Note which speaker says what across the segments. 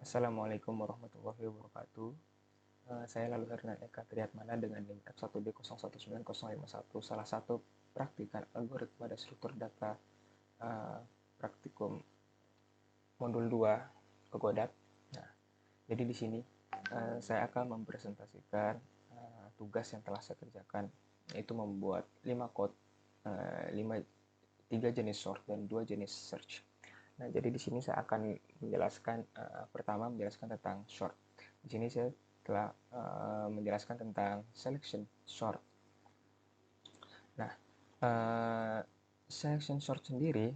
Speaker 1: Assalamualaikum warahmatullahi wabarakatuh. Saya Lalu Hernan Eka Triatmana dengan NIM F1B019051, salah satu praktikan algoritma dan struktur data praktikum modul 2 Kegodap. Nah, jadi di sini saya akan mempresentasikan tugas yang telah saya kerjakan, yaitu membuat 5 code, 3 jenis sort dan 2 jenis search. Nah, jadi di sini saya akan menjelaskan pertama menjelaskan tentang sort. Di sini saya telah menjelaskan tentang selection sort. Nah, selection sort sendiri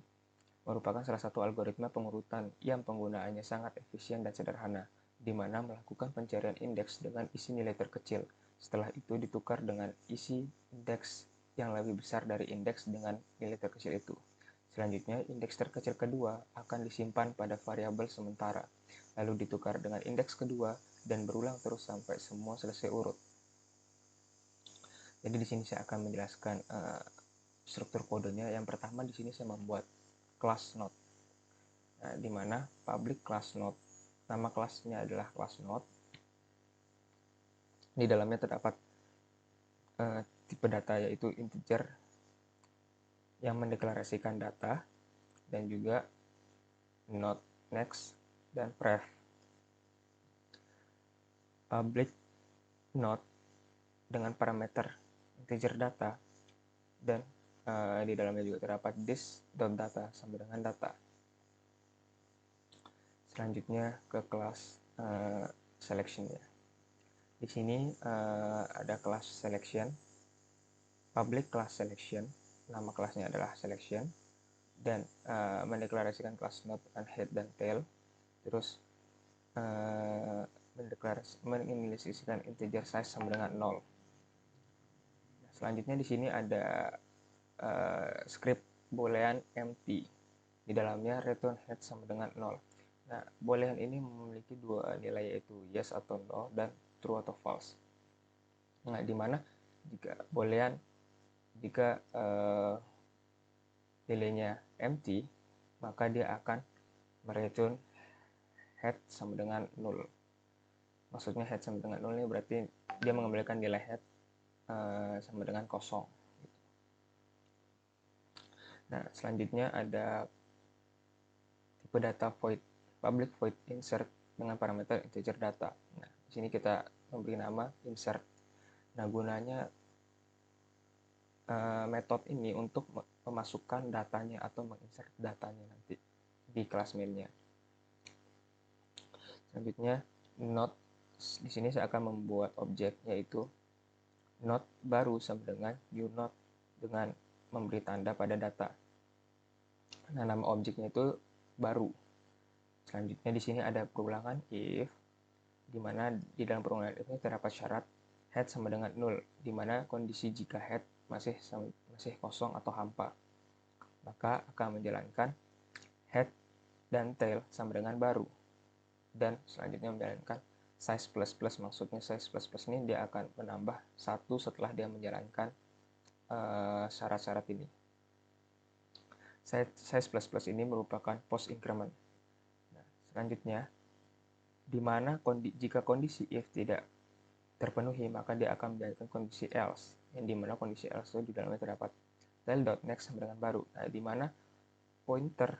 Speaker 1: merupakan salah satu algoritma pengurutan yang penggunaannya sangat efisien dan sederhana, di mana melakukan pencarian indeks dengan isi nilai terkecil. Setelah itu ditukar dengan isi indeks yang lebih besar dari indeks dengan nilai terkecil itu. Selanjutnya, indeks terkecil kedua akan disimpan pada variabel sementara, lalu ditukar dengan indeks kedua dan berulang terus sampai semua selesai urut. Jadi di sini saya akan menjelaskan struktur kodenya. Yang pertama di sini saya membuat class node. Nah, di mana public class node, nama kelasnya adalah class node. Di dalamnya terdapat tipe data yaitu integer yang mendeklarasikan data, dan juga node, next, dan pref. Public node dengan parameter integer data, dan di dalamnya juga terdapat this.data sampai dengan data. Selanjutnya ke kelas selection-nya. Di sini ada kelas selection, public class selection, nama kelasnya adalah selection, dan mendeklarasikan kelas node dengan head dan tail. Terus menginisiasikan integer size sama dengan 0. Nah, selanjutnya di sini ada script boolean empty. Di dalamnya return head sama dengan 0. Nah, boolean ini memiliki dua nilai, yaitu yes atau no dan true atau false. Nah, di mana jika boolean nilainya empty, maka dia akan mereturn head sama dengan 0. Maksudnya head sama dengan 0 ini berarti dia mengembalikan nilai head sama dengan kosong. Nah, selanjutnya ada tipe data void, public void insert dengan parameter integer data. Nah, di sini kita memberi nama insert. Nah, gunanya metode ini untuk memasukkan datanya atau menginsert datanya nanti di kelas mainnya. Selanjutnya node. Di sini saya akan membuat objek, yaitu node baru sama dengan new node dengan memberi tanda pada data. Nah, nama objeknya itu baru. Selanjutnya di sini ada perulangan if, di mana di dalam perulangan if ini terdapat syarat head sama dengan 0, di mana kondisi jika head masih kosong atau hampa, maka akan menjalankan head dan tail sama dengan baru. Dan selanjutnya menjalankan size plus plus, maksudnya size plus plus ini dia akan menambah 1 setelah dia menjalankan syarat-syarat ini. Size plus plus ini merupakan post increment. Nah, selanjutnya, di mana jika kondisi if tidak terpenuhi, maka dia akan menjalankan kondisi else, yang dimana kondisi else itu di dalamnya terdapat tail.next sama dengan baru. Nah, di mana pointer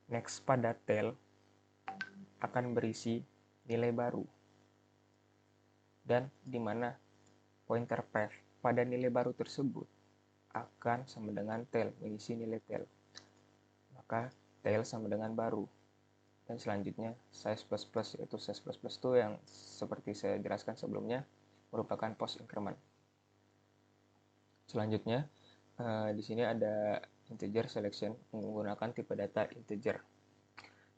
Speaker 1: next pada tail akan berisi nilai baru, dan di mana pointer pref pada nilai baru tersebut akan sama dengan tail, mengisi nilai tail, maka tail sama dengan baru. Dan selanjutnya size plus plus, yaitu size plus plus itu yang seperti saya jelaskan sebelumnya merupakan post increment. Selanjutnya di sini ada integer selection menggunakan tipe data integer,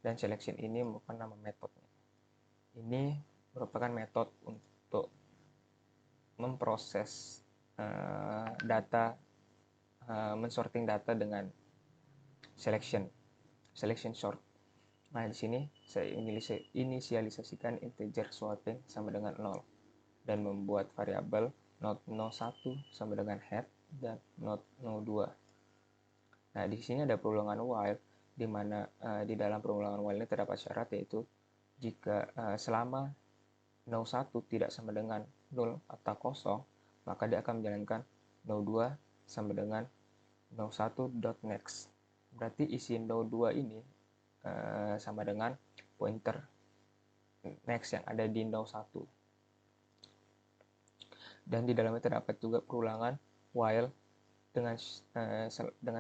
Speaker 1: dan selection ini merupakan nama metodenya. Ini merupakan metode untuk memproses data, mensorting data dengan selection sort. Nah, di sini saya inisialisasikan integer sorting sama dengan 0 dan membuat variabel node no1 sama dengan head dan node no2. Nah, di sini ada perulangan while, di mana di dalam perulangan while ini terdapat syarat, yaitu jika selama no1 tidak sama dengan 0 atau kosong, maka dia akan menjalankan no2 sama dengan no1.next. Berarti isi no2 ini sama dengan pointer next yang ada di no1. Dan di dalamnya terdapat juga perulangan while dengan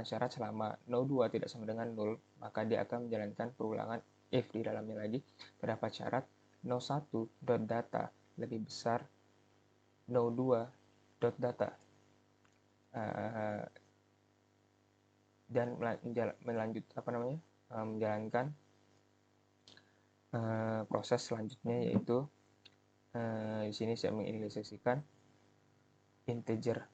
Speaker 1: syarat selama no2 tidak sama dengan 0, maka dia akan menjalankan perulangan if. Di dalamnya lagi terdapat syarat no1.data lebih besar no2.data dan menjalankan proses selanjutnya, yaitu di sini saya menginisiasikan integer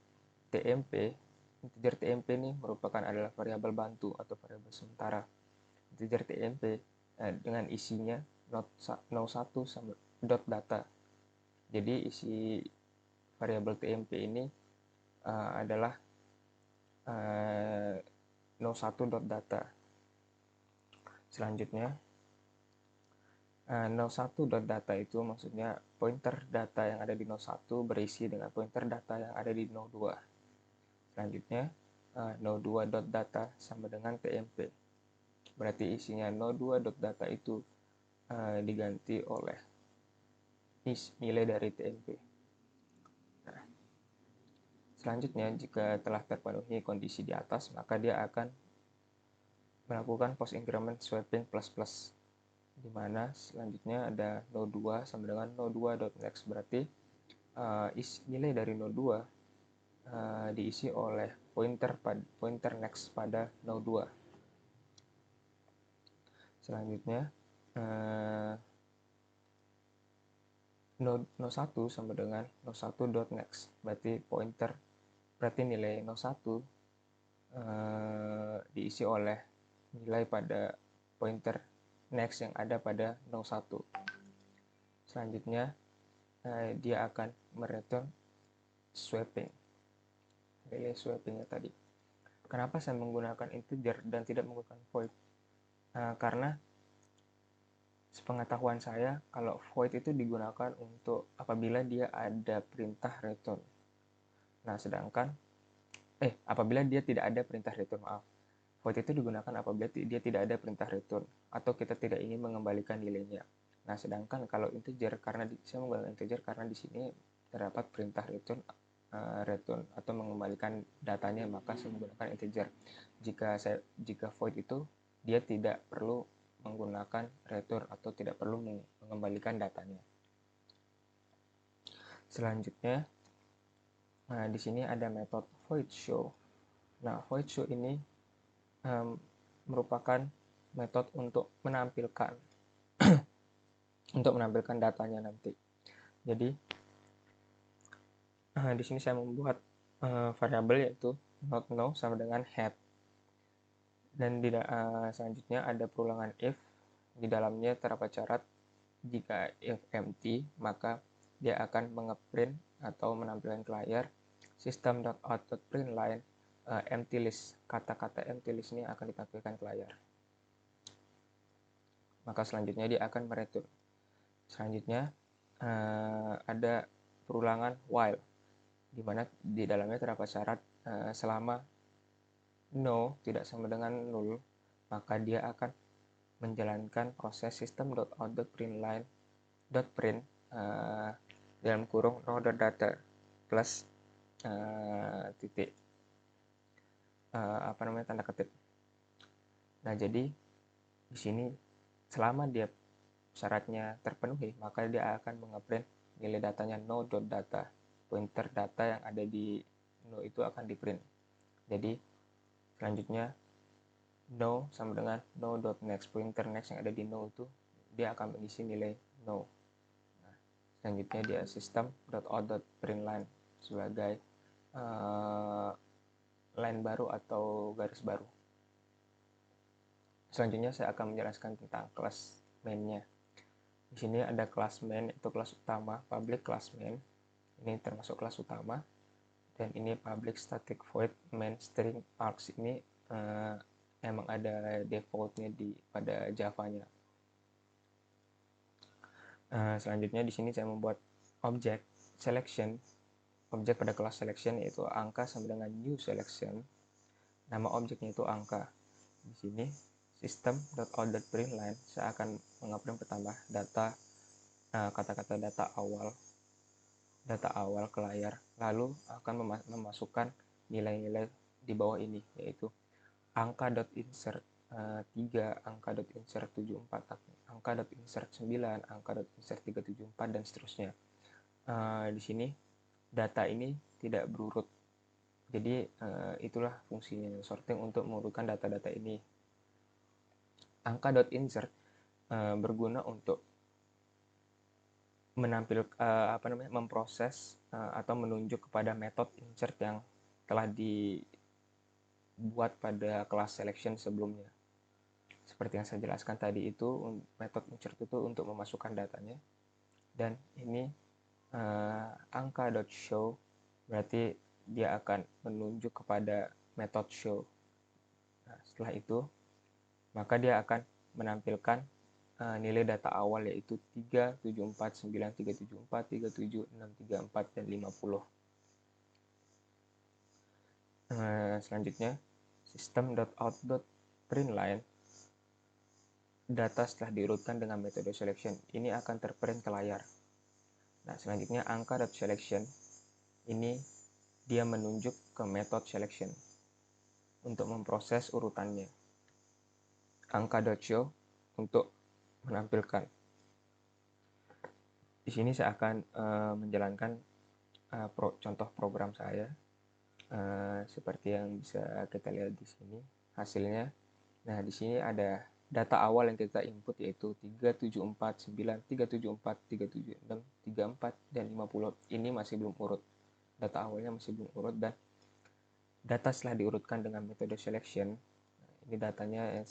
Speaker 1: TMP. Integer TMP ini merupakan adalah variabel bantu atau variabel sementara. Integer TMP dengan isinya no1 sama .data. Jadi isi variabel TMP ini adalah no1.data. Selanjutnya no1.data itu maksudnya pointer data yang ada di no1 berisi dengan pointer data yang ada di no2. Selanjutnya no2.data sama dengan TMP. Berarti isinya no2.data itu diganti oleh nilai dari TMP. Nah, selanjutnya jika telah terpenuhi kondisi di atas, maka dia akan melakukan post increment swapping plus, di mana selanjutnya ada no2 sama dengan no2.next. Berarti nilai dari no2 diisi oleh pointer next pada no2. Selanjutnya no1 sama dengan no1.next. Berarti nilai no1 diisi oleh nilai pada pointer next yang ada pada no1. Selanjutnya dia akan mereturn swapping, nilai swappingnya tadi. Kenapa saya menggunakan integer dan tidak menggunakan void? Karena sepengetahuan saya, kalau void itu digunakan untuk apabila dia ada perintah return. Nah, sedangkan apabila dia tidak ada perintah return, void itu digunakan apabila dia tidak ada perintah return atau kita tidak ingin mengembalikan nilainya. Nah, sedangkan kalau integer, karena saya menggunakan integer karena di sini terdapat perintah return atau mengembalikan datanya, maka saya menggunakan integer. Jika void itu dia tidak perlu menggunakan return atau tidak perlu mengembalikan datanya. Selanjutnya, di sini ada metode void show. Nah, void show ini merupakan metode untuk menampilkan datanya nanti. Jadi di sini saya membuat variabel yaitu not no sama dengan head. Dan selanjutnya ada perulangan if. Di dalamnya terdapat syarat jika if empty, maka dia akan mengeprint atau menampilkan ke layar system.out.println empty list. Kata-kata empty list ini akan ditampilkan ke layar. Maka selanjutnya dia akan mereturn. Selanjutnya ada perulangan while, di mana di dalamnya terdapat syarat selama no tidak sama dengan 0, maka dia akan menjalankan proses system.out.println dalam kurung no.data plus titik tanda ketik. Nah, jadi di sini selama dia syaratnya terpenuhi, maka dia akan mengeprint nilai datanya no.data. Pointer data yang ada di no itu akan diprint. Jadi selanjutnya no sama dengan no.next. Pointer next yang ada di no itu dia akan mengisi nilai no. Nah, selanjutnya dia system.out.println sebagai line baru atau garis baru. Selanjutnya saya akan menjelaskan tentang kelas main-nya. Di sini ada kelas main, itu kelas utama, public class main. Ini termasuk kelas utama. Dan ini public static void main string args. Ini emang ada defaultnya pada Java-nya. Selanjutnya di sini saya membuat objek selection. Objek pada kelas selection yaitu angka sama dengan new selection. Nama objeknya itu angka. Di sini system.out.println saya akan mengaprint pertama data kata-kata data awal ke layar, lalu akan memasukkan nilai-nilai di bawah ini, yaitu angka.insert 3, angka.insert 74, angka.insert 9, angka.insert 374, dan seterusnya. Di sini data ini tidak berurut, jadi itulah fungsinya sorting untuk mengurutkan data-data ini. Angka.insert berguna untuk memproses atau menunjuk kepada metode insert yang telah dibuat pada kelas selection sebelumnya. Seperti yang saya jelaskan tadi, itu metode insert itu untuk memasukkan datanya, dan ini angka.show berarti dia akan menunjuk kepada metode show. Nah, setelah itu maka dia akan menampilkan nilai data awal, yaitu 3, 7, 4, 9, 3, 7, 4, 3, 7, 6, 3, 4, dan 50. Selanjutnya, system.out.println data setelah diurutkan dengan metode selection ini akan terprint ke layar. Nah, selanjutnya angka.selection ini dia menunjuk ke metode selection untuk memproses urutannya. Angka.show untuk menampilkan. Di sini saya akan menjalankan contoh program saya seperti yang bisa kita lihat di sini hasilnya. Nah, di sini ada data awal yang kita input, yaitu 3749, 374, 376, 34, dan 50. Ini masih belum urut. Data awalnya masih belum urut, dan data setelah diurutkan dengan metode selection, ini datanya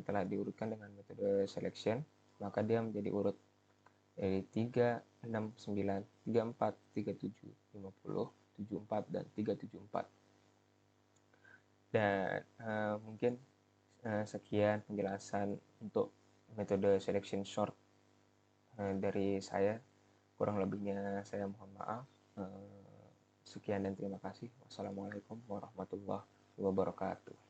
Speaker 1: telah diurutkan dengan metode selection, maka dia menjadi urut dari 3, 6, 9, 34, 37, 50, 74, dan 374. Dan mungkin sekian penjelasan untuk metode selection sort dari saya. Kurang lebihnya saya mohon maaf. Sekian dan terima kasih. Wassalamualaikum warahmatullahi wabarakatuh.